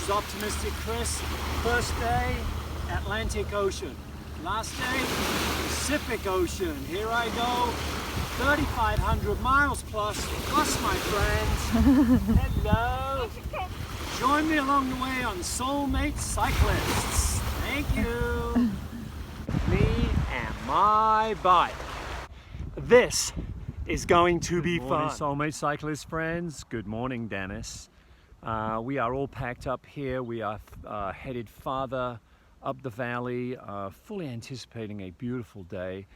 is Optimistic Chris. First day, Atlantic Ocean. Last day, Pacific Ocean. Here I go, 3,500 miles plus my friends. Hello. Join me along the way on Soulmate Cyclists. Thank you. Me and my bike. This is going to be fun. Soulmate Cyclist friends, good morning, Dennis. We are all packed up here. We are headed farther up the valley, fully anticipating a beautiful day.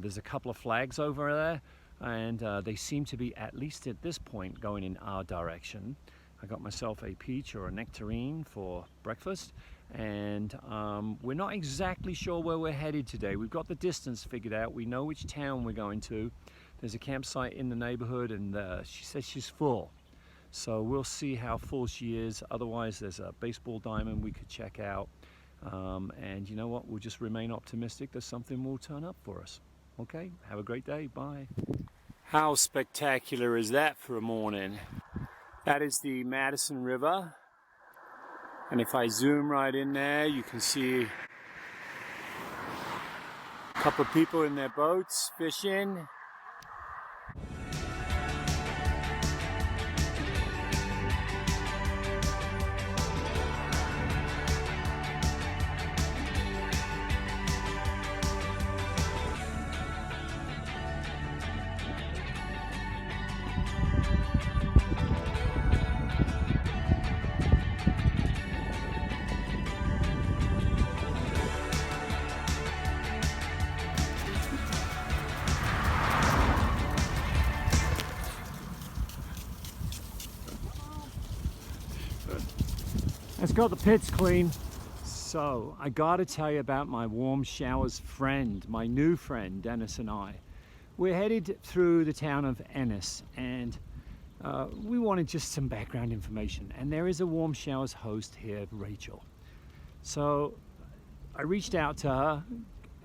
There's a couple of flags over there, and they seem to be, at least at this point, going in our direction. I got myself a peach or a nectarine for breakfast, and we're not exactly sure where we're headed today. We've got the distance figured out. We know which town we're going to. There's a campsite in the neighborhood, and she says she's full. So we'll see how full she is. Otherwise, there's a baseball diamond we could check out. And you know what? We'll just remain optimistic that something will turn up for us. Okay, have a great day. Bye. How spectacular is that for a morning? That is the Madison River. And if I zoom right in there, you can see a couple of people in their boats fishing. Let's got the pits clean. So I gotta tell you about my warm showers friend, my new friend, Dennis and I. We're headed through the town of Ennis, and we wanted just some background information. And there is a warm showers host here, Rachel. So I reached out to her.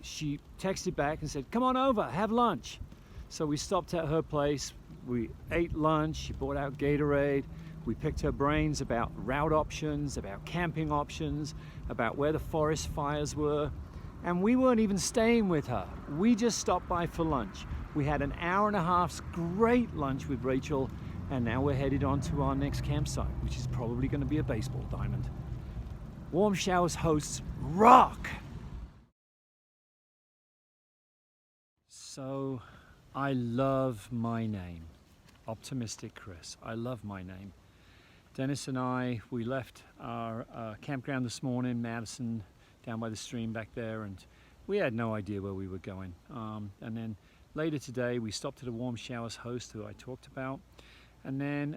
She texted back and said, come on over, have lunch. So we stopped at her place. We ate lunch. She brought out Gatorade. We picked her brains about route options, about camping options, about where the forest fires were. And we weren't even staying with her. We just stopped by for lunch. We had an hour and a half's great lunch with Rachel, and now we're headed on to our next campsite, which is probably going to be a baseball diamond. Warm Showers hosts rock! So, I love my name, Optimistic Chris. I love my name. Dennis and I, we left our campground this morning, Madison, down by the stream back there, and we had no idea where we were going. And then later today, we stopped at a Warm Showers host who I talked about. And then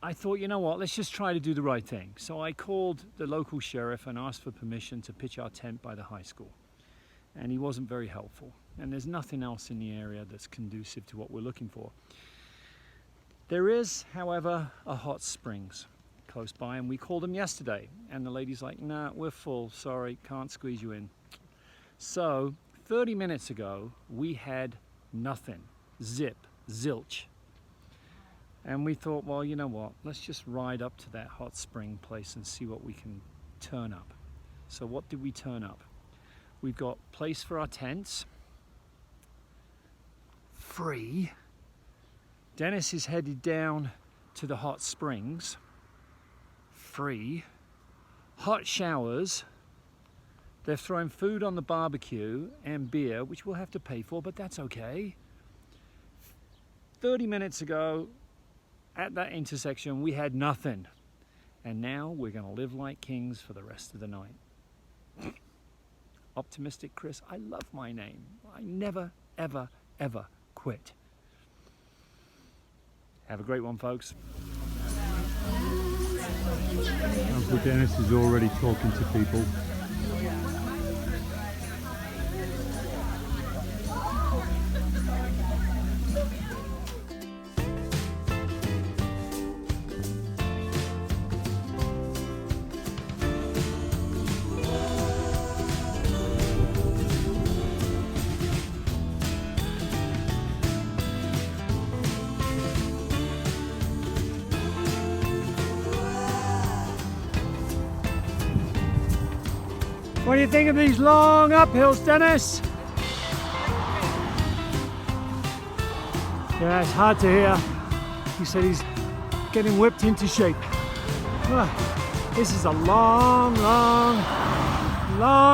I thought, you know what, let's just try to do the right thing. So I called the local sheriff and asked for permission to pitch our tent by the high school. And he wasn't very helpful. And there's nothing else in the area that's conducive to what we're looking for. There is, however, a hot springs close by, and we called them yesterday, and the lady's like, nah, we're full, sorry, can't squeeze you in. So 30 minutes ago, we had nothing, zip, zilch. And we thought, well, you know what, let's just ride up to that hot spring place and see what we can turn up. So what did we turn up? We've got place for our tents, free. Dennis is headed down to the hot springs, free. Hot showers. They're throwing food on the barbecue and beer, which we'll have to pay for, but that's okay. 30 minutes ago, at that intersection, we had nothing. And now we're gonna live like kings for the rest of the night. Optimistic Chris, I love my name. I never, ever, ever quit. Have a great one, folks. Uncle Dennis is already talking to people. What do you think of these long uphills, Dennis? Yeah, it's hard to hear. He said he's getting whipped into shape. This is a long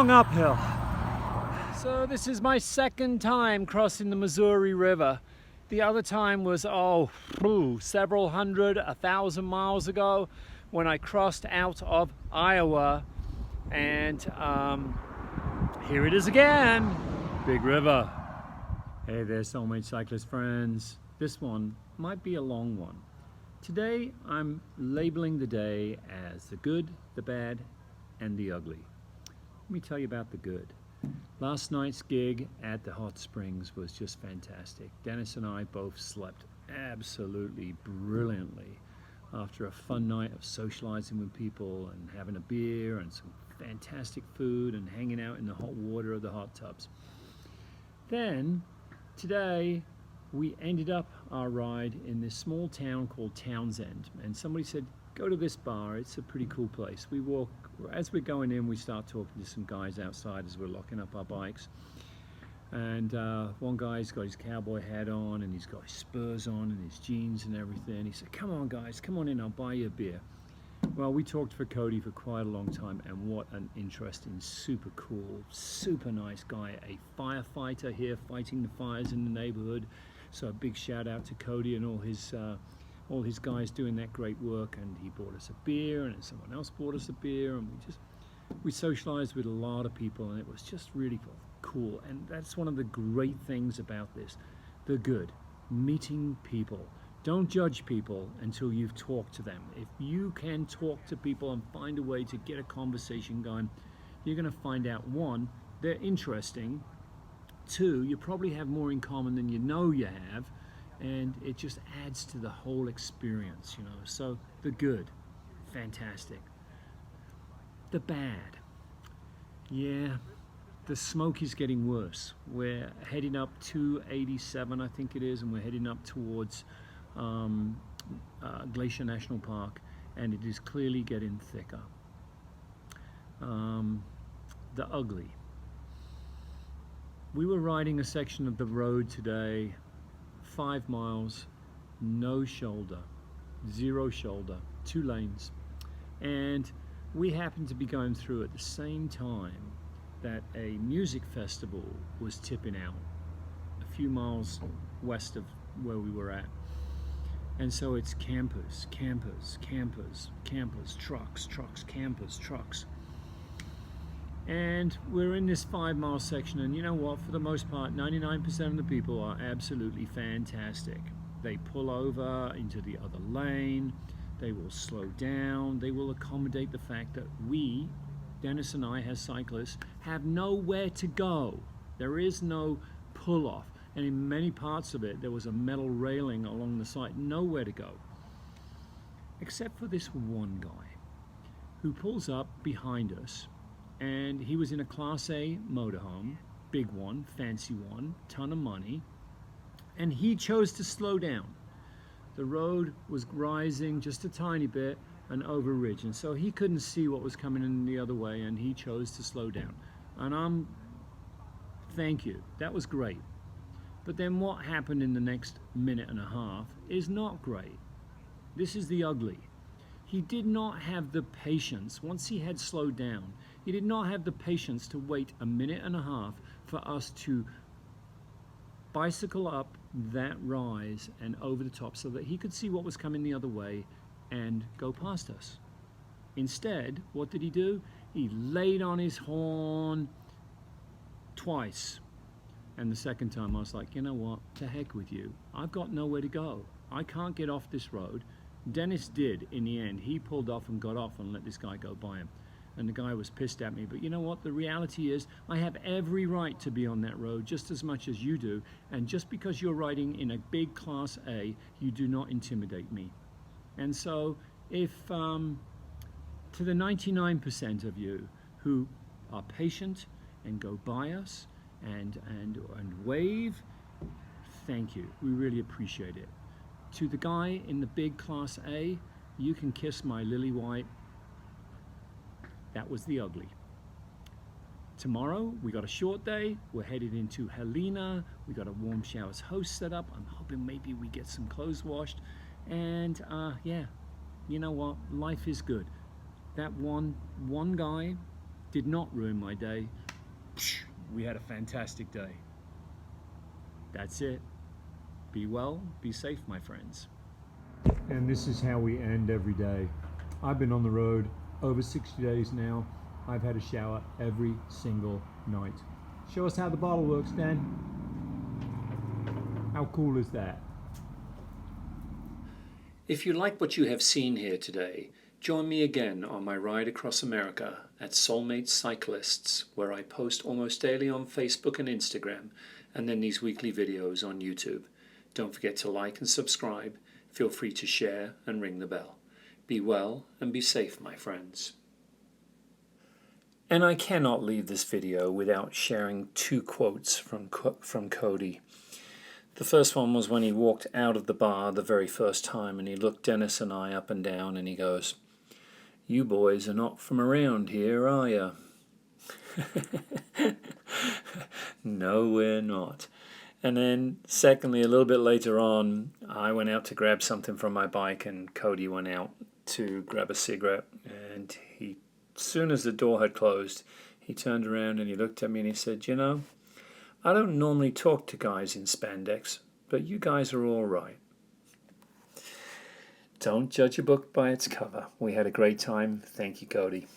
uphill. So this is my second time crossing the Missouri River. The other time was, several hundred, 1,000 miles ago when I crossed out of Iowa. And here it is again, Big River. Hey there, Soulmate Cyclist friends. This one might be a long one. Today I'm labeling the day as the good, the bad, and the ugly. Let me tell you about the good. Last night's gig at the hot springs was just fantastic. Dennis and I both slept absolutely brilliantly after a fun night of socializing with people and having a beer and some fantastic food and hanging out in the hot water of the hot tubs. Then today we ended up our ride in this small town called Townsend, and somebody said, go to this bar, it's a pretty cool place. We walk, as we're going in, we start talking to some guys outside as we're locking up our bikes. And one guy's got his cowboy hat on and he's got his spurs on and his jeans and everything. He said, come on guys, come on in, I'll buy you a beer. Well, we talked for Cody for quite a long time, and what an interesting, super cool, super nice guy, a firefighter here fighting the fires in the neighborhood. So a big shout out to Cody and all his guys doing that great work. And he bought us a beer, and someone else bought us a beer, and we socialized with a lot of people, and it was just really cool. And that's one of the great things about this, the good, meeting people. Don't judge people until you've talked to them. If you can talk to people and find a way to get a conversation going, you're going to find out, one, they're interesting. Two, you probably have more in common than you know you have, and it just adds to the whole experience, you know. So the good, fantastic. The bad, yeah, the smoke is getting worse. We're heading up to 87, I think it is, and we're heading up towards Glacier National Park, and it is clearly getting thicker. The ugly. We were riding a section of the road today, 5 miles, no shoulder, 0 shoulder, 2 lanes, and we happened to be going through at the same time that a music festival was tipping out a few miles west of where we were at. And so it's campers, campers, campers, campers, trucks, trucks, campers, trucks. And we're in this 5 mile section, and you know what, for the most part, 99% of the people are absolutely fantastic. They pull over into the other lane, they will slow down, they will accommodate the fact that we, Dennis and I as cyclists, have nowhere to go. There is no pull off. And in many parts of it, there was a metal railing along the side, nowhere to go. Except for this one guy who pulls up behind us, and he was in a Class A motorhome, big one, fancy one, ton of money, and he chose to slow down. The road was rising just a tiny bit and over a ridge, and so he couldn't see what was coming in the other way, and he chose to slow down. And thank you, that was great. But then what happened in the next minute and a half is not great. This is the ugly. He did not have the patience, once he had slowed down, he did not have the patience to wait a minute and a half for us to bicycle up that rise and over the top so that he could see what was coming the other way and go past us. Instead, what did he do? He laid on his horn twice. And the second time I was like, you know what, to heck with you. I've got nowhere to go. I can't get off this road. Dennis did in the end. He pulled off and got off and let this guy go by him. And the guy was pissed at me. But you know what, the reality is I have every right to be on that road just as much as you do. And just because you're riding in a big Class A, you do not intimidate me. And so if, to the 99% of you who are patient and go by us, and wave, thank you. We really appreciate it. To the guy in the big Class A, you can kiss my lily white. That was the ugly. tomorrow we got a short day. We're headed into Helena. We got a warm showers host set up. I'm hoping maybe we get some clothes washed. And yeah, you know what? Life is good. That one guy did not ruin my day. We had a fantastic day. That's it. Be well, be safe, my friends. And this is how we end every day. I've been on the road over 60 days now. I've had a shower every single night. Show us how the bottle works, Dan. How cool is that? If you like what you have seen here today, join me again on my ride across America at Soulmate Cyclists, where I post almost daily on Facebook and Instagram, and then these weekly videos on YouTube. Don't forget to like and subscribe. Feel free to share and ring the bell. Be well and be safe, my friends. And I cannot leave this video without sharing two quotes from Cody. The first one was when he walked out of the bar the very first time, and he looked Dennis and I up and down, and he goes, "You boys are not from around here, are ya?" No, we're not. And then secondly, a little bit later on, I went out to grab something from my bike, and Cody went out to grab a cigarette, and as soon as the door had closed, he turned around and he looked at me and he said, "You know, I don't normally talk to guys in spandex, but you guys are all right." Don't judge a book by its cover. We had a great time. Thank you, Cody.